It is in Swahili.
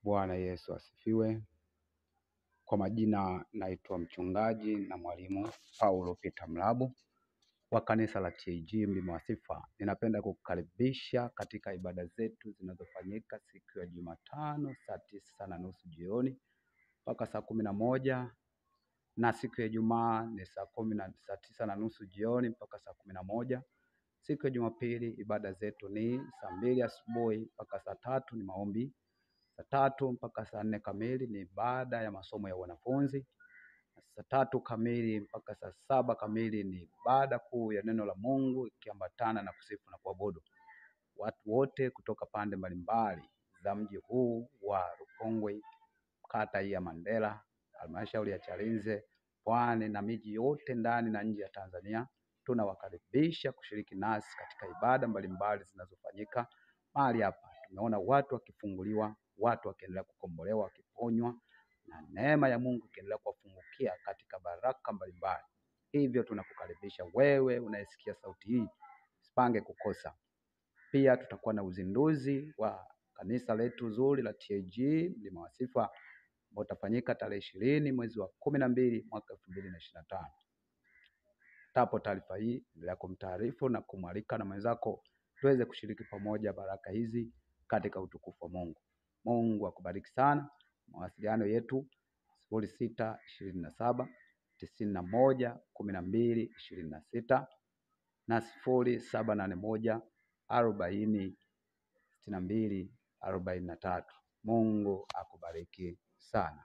Bwana Yesu asifiwe. Kwa majina naitwa mchungaji na mwalimu Paulo Peter Mlabu wa kanisa la TAG Mlima wa Sifa. Ninapenda kukukaribisha katika ibada zetu zinazofanyika siku ya Jumatano saa 9:30 jioni mpaka saa 11, na siku ya Ijumaa ni saa 9:30 jioni mpaka saa 11. Siku ya Jumapili ibada zetu ni saa 2 asubuhi mpaka saa 3 ni maombi. Saa 3 mpaka saa 4 kamili ni ibada ya masomo ya wanafunzi. Saa 3 kamili mpaka saa 7 kamili ni ibada kuu ya neno la Mungu ikiambatana na kusifu na kuabudu. Watu wote kutoka pande mbalimbali za mji huu wa Rukongwe, kata ya Mandela, halmashauri ya Chalinze, Pwani na miji yote ndani na nje ya Tanzania, tunawakaribisha kushiriki nasi katika ibada mbalimbali zinazofanyika mahali hapa. Tumeona watu wakifunguliwa, watu wakiendelea kukombolewa, wakiponywa, na neema ya Mungu ikiendelea kuwafungukia katika baraka mbalimbali. Hivyo tunakukaribisha wewe unayesikia sauti hii, usipange kukosa. Pia tutakuwa na uzinduzi wa kanisa letu zuri la TAG Mlima wa Sifa ambao utafanyika tarehe 20 mwezi wa 12 mwaka 2025. Tapo taarifa hii, endelea kumtaarifu na kumwalika na mwenzako tuweze kushiriki pamoja baraka hizi katika utukufu wa Mungu. Mungu akubariki sana. Mawasiliano yetu 0627 91 12 26 na 0781 40 62 43. Mungu akubariki sana.